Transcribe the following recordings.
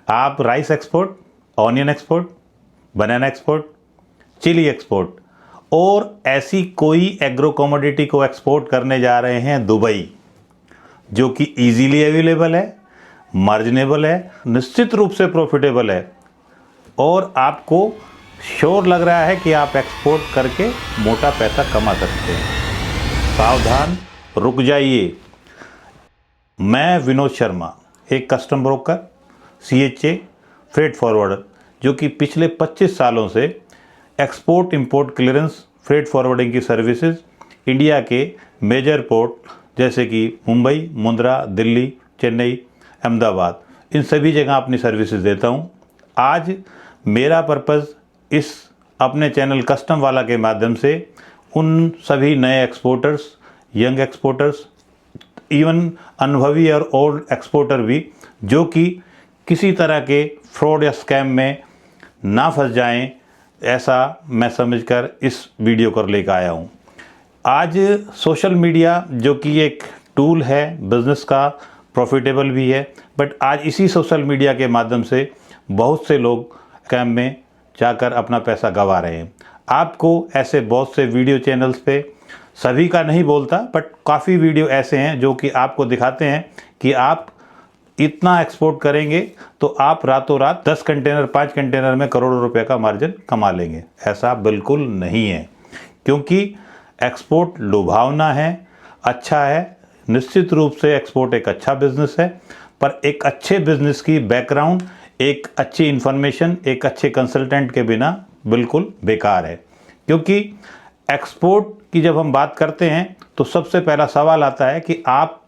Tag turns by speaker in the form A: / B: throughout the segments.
A: आप rice export, onion export, बनाना export, chilli export और ऐसी कोई एग्रो कमोडिटी को एक्सपोर्ट करने जा रहे हैं दुबई, जो कि ईजीली अवेलेबल है, मार्जिनेबल है, निश्चित रूप से प्रॉफिटेबल है और आपको श्योर लग रहा है कि आप एक्सपोर्ट करके मोटा पैसा कमा सकते हैं। सावधान, रुक जाइए। मैं विनोद शर्मा, एक custom broker, CHA, freight forwarder, जो कि पिछले 25 सालों से export import clearance freight forwarding की सर्विसेज इंडिया के मेजर पोर्ट जैसे कि मुंबई, मुंद्रा, दिल्ली, चेन्नई, अहमदाबाद, इन सभी जगह अपनी सर्विसेज देता हूं। आज मेरा पर्पज़ इस अपने चैनल कस्टम वाला के माध्यम से उन सभी नए एक्सपोर्टर्स, यंग एक्सपोर्टर्स, इवन अनुभवी और ओल्ड एक्सपोर्टर भी, जो कि किसी तरह के फ्रॉड या स्कैम में ना फंस जाएं, ऐसा मैं समझकर इस वीडियो को लेकर आया हूं। आज सोशल मीडिया जो कि एक टूल है बिज़नेस का, प्रॉफिटेबल भी है, बट आज इसी सोशल मीडिया के माध्यम से बहुत से लोग स्कैम में जाकर अपना पैसा गंवा रहे हैं। आपको ऐसे बहुत से वीडियो चैनल्स पे, सभी का नहीं बोलता बट काफ़ी वीडियो ऐसे हैं जो कि आपको दिखाते हैं कि आप इतना एक्सपोर्ट करेंगे तो आप रातों रात 10 कंटेनर, 5 कंटेनर में करोड़ों रुपए का मार्जिन कमा लेंगे। ऐसा बिल्कुल नहीं है, क्योंकि एक्सपोर्ट लुभावना है, अच्छा है, निश्चित रूप से एक्सपोर्ट एक अच्छा बिजनेस है, पर एक अच्छे बिजनेस की बैकग्राउंड, एक अच्छी इन्फॉर्मेशन, एक अच्छे कंसल्टेंट के बिना बिल्कुल बेकार है। क्योंकि एक्सपोर्ट की जब हम बात करते हैं तो सबसे पहला सवाल आता है कि आप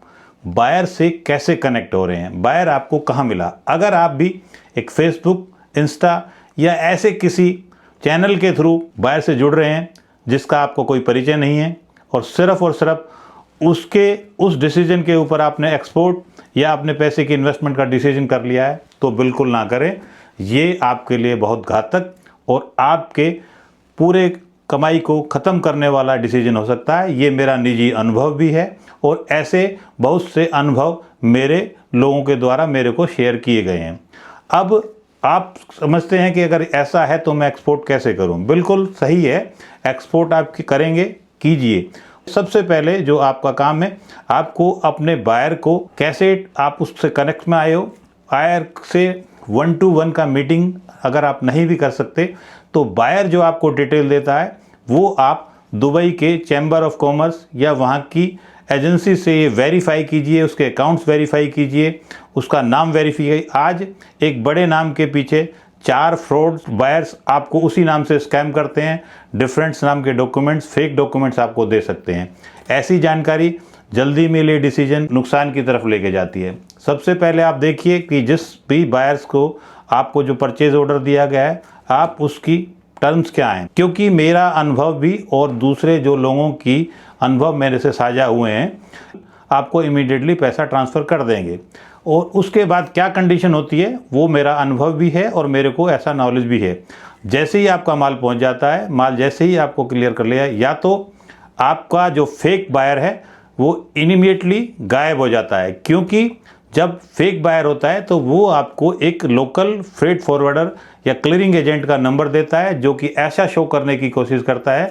A: बायर से कैसे कनेक्ट हो रहे हैं, बायर आपको कहाँ मिला। अगर आप भी एक फेसबुक, इंस्टा या ऐसे किसी चैनल के थ्रू बायर से जुड़ रहे हैं जिसका आपको कोई परिचय नहीं है और सिर्फ उसके उस डिसीजन के ऊपर आपने एक्सपोर्ट या अपने पैसे की इन्वेस्टमेंट का डिसीजन कर लिया है, तो बिल्कुल ना करें। ये आपके लिए बहुत घातक और आपके पूरे कमाई को ख़त्म करने वाला डिसीजन हो सकता है। ये मेरा निजी अनुभव भी है और ऐसे बहुत से अनुभव मेरे लोगों के द्वारा मेरे को शेयर किए गए हैं। अब आप समझते हैं कि अगर ऐसा है तो मैं एक्सपोर्ट कैसे करूं? बिल्कुल सही है, एक्सपोर्ट आप करेंगे, कीजिए। सबसे पहले जो आपका काम है, आपको अपने बायर को कैसे आप उससे कनेक्ट में आए हो, बायर से 1-to-1 का मीटिंग अगर आप नहीं भी कर सकते तो बायर जो आपको डिटेल देता है वो आप दुबई के चैम्बर ऑफ कॉमर्स या वहाँ की एजेंसी से ये वेरीफाई कीजिए, उसके अकाउंट्स वेरीफाई कीजिए, उसका नाम वेरीफाई। आज एक बड़े नाम के पीछे 4 फ्रॉड बायर्स आपको उसी नाम से स्कैम करते हैं, डिफरेंट नाम के डॉक्यूमेंट्स, फेक डॉक्यूमेंट्स आपको दे सकते हैं। ऐसी जानकारी जल्दी में ले डिसीजन नुकसान की तरफ लेके जाती है। सबसे पहले आप देखिए कि जिस भी बायर्स को आपको जो परचेज ऑर्डर दिया गया है, आप उसकी टर्म्स क्या हैं, क्योंकि मेरा अनुभव भी और दूसरे जो लोगों की अनुभव मेरे से साझा हुए हैं, आपको इमीडिएटली पैसा ट्रांसफ़र कर देंगे। और उसके बाद क्या कंडीशन होती है वो मेरा अनुभव भी है और मेरे को ऐसा नॉलेज भी है। जैसे ही आपका माल पहुंच जाता है, माल जैसे ही आपको क्लियर कर लिया, या तो आपका जो फेक बायर है वो इमीडिएटली गायब हो जाता है, क्योंकि जब फेक बायर होता है तो वो आपको एक लोकल फ्रेट फॉरवर्डर या क्लियरिंग एजेंट का नंबर देता है, जो कि ऐसा शो करने की कोशिश करता है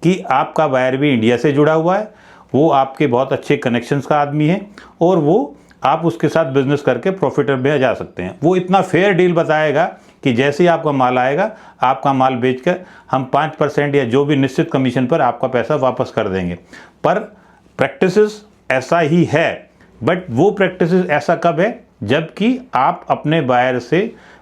A: कि आपका बायर भी इंडिया से जुड़ा हुआ है, वो आपके बहुत अच्छे कनेक्शंस का आदमी है और वो आप उसके साथ बिजनेस करके प्रॉफिट में जा सकते हैं। वो इतना फेयर डील बताएगा कि जैसे ही आपका माल आएगा, आपका माल बेचकर हम 5% या जो भी निश्चित कमीशन पर आपका पैसा वापस कर देंगे। पर प्रैक्टिसेस ऐसा ही है, बट वो प्रैक्टिसेस ऐसा कब है जबकि आप अपने बायर से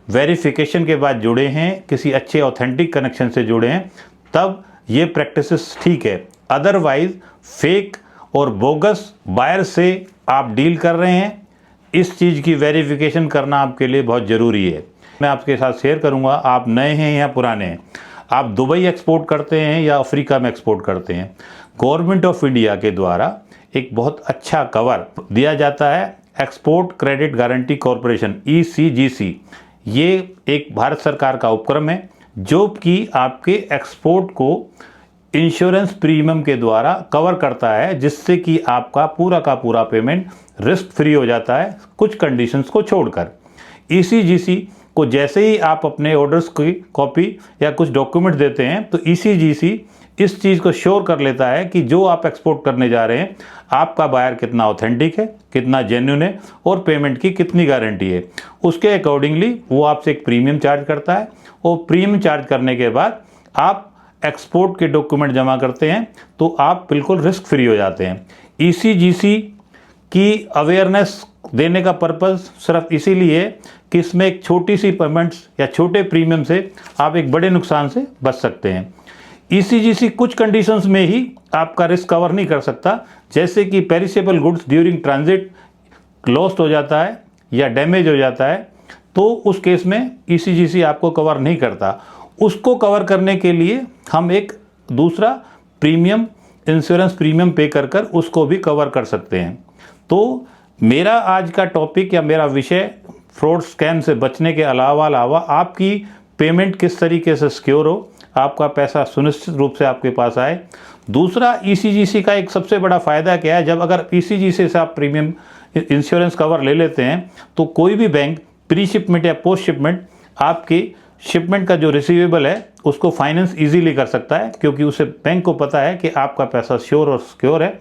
A: वेरिफिकेशन के बाद जुड़े हैं, किसी अच्छे ऑथेंटिक कनेक्शन से जुड़े हैं, तब ये प्रैक्टिसेस ठीक है। अदरवाइज फेक और बोगस बायर से आप डील कर रहे हैं, इस चीज़ की वेरिफिकेशन करना आपके लिए बहुत ज़रूरी है। मैं आपके साथ शेयर करूंगा, आप नए हैं या पुराने हैं, आप दुबई एक्सपोर्ट करते हैं या अफ्रीका में एक्सपोर्ट करते हैं, गवर्नमेंट ऑफ इंडिया के द्वारा एक बहुत अच्छा कवर दिया जाता है, export credit guarantee corporation ECGC। ये एक भारत सरकार का उपक्रम है जो कि आपके एक्सपोर्ट को इंश्योरेंस प्रीमियम के द्वारा कवर करता है, जिससे कि आपका पूरा का पूरा पेमेंट रिस्क फ्री हो जाता है, कुछ कंडीशंस को छोड़कर। ECGC को जैसे ही आप अपने ऑर्डर्स की कॉपी या कुछ डॉक्यूमेंट देते हैं तो ECGC इस चीज़ को श्योर कर लेता है कि जो आप एक्सपोर्ट करने जा रहे हैं आपका बायर कितना ऑथेंटिक है, कितना जेन्युइन है और पेमेंट की कितनी गारंटी है। उसके अकॉर्डिंगली वो आपसे एक प्रीमियम चार्ज करता है और प्रीमियम चार्ज करने के बाद आप एक्सपोर्ट के डॉक्यूमेंट जमा करते हैं तो आप बिल्कुल रिस्क फ्री हो जाते हैं। ECGC की अवेयरनेस देने का पर्पज़ सिर्फ इसीलिए कि इसमें एक छोटी सी पेमेंट्स या छोटे प्रीमियम से आप एक बड़े नुकसान से बच सकते हैं। ECGC कुछ कंडीशंस में ही आपका रिस्क कवर नहीं कर सकता, जैसे कि perishable goods during transit lost हो जाता है या डैमेज हो जाता है तो उस केस में ECGC आपको कवर नहीं करता। उसको कवर करने के लिए हम एक दूसरा प्रीमियम इंश्योरेंस प्रीमियम पे कर कर उसको भी कवर कर सकते हैं। तो मेरा आज का टॉपिक या मेरा विषय फ्रॉड स्कैम से बचने के अलावा आपकी पेमेंट किस तरीके से सिक्योर हो, आपका पैसा सुनिश्चित रूप से आपके पास आए। दूसरा, ECGC का एक सबसे बड़ा फ़ायदा क्या है, जब अगर ECGC से आप प्रीमियम इंश्योरेंस कवर ले लेते हैं तो कोई भी बैंक प्री शिपमेंट या पोस्ट शिपमेंट आपकी शिपमेंट का जो रिसीवेबल है उसको फाइनेंस इजीली कर सकता है, क्योंकि उसे बैंक को पता है कि आपका पैसा श्योर और सिक्योर है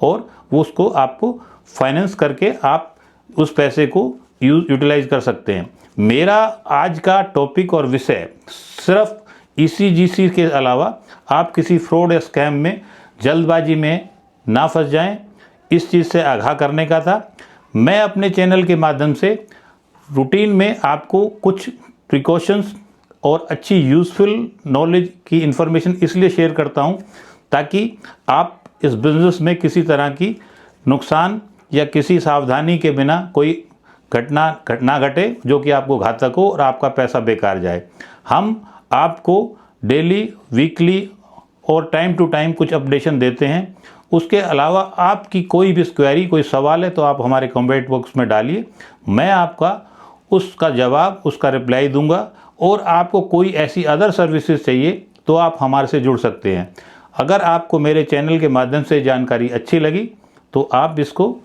A: और वो उसको आपको फाइनेंस करके आप उस पैसे को यूटिलाइज कर सकते हैं। मेरा आज का टॉपिक और विषय सिर्फ ECGC के अलावा आप किसी फ्रॉड या स्कैम में जल्दबाजी में ना फंस जाएं, इस चीज़ से आगाह करने का था। मैं अपने चैनल के माध्यम से रूटीन में आपको कुछ प्रिकॉशंस और अच्छी यूज़फुल नॉलेज की इन्फॉर्मेशन इसलिए शेयर करता हूं ताकि आप इस बिज़नेस में किसी तरह की नुकसान या किसी सावधानी के बिना कोई घटना घटे जो कि आपको घातक हो और आपका पैसा बेकार जाए। हम आपको डेली, वीकली और टाइम टू टाइम कुछ अपडेशन देते हैं। उसके अलावा आपकी कोई भी क्वेरी, कोई सवाल है तो आप हमारे कमेंट बॉक्स में डालिए, मैं आपका उसका जवाब, उसका रिप्लाई दूंगा। और आपको कोई ऐसी अदर सर्विसेज चाहिए तो आप हमारे से जुड़ सकते हैं। अगर आपको मेरे चैनल के माध्यम से जानकारी अच्छी लगी तो आप इसको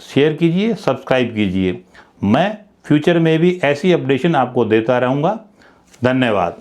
A: शेयर कीजिए, सब्सक्राइब कीजिए। मैं फ्यूचर में भी ऐसी अपडेशन आपको देता रहूँगा। धन्यवाद।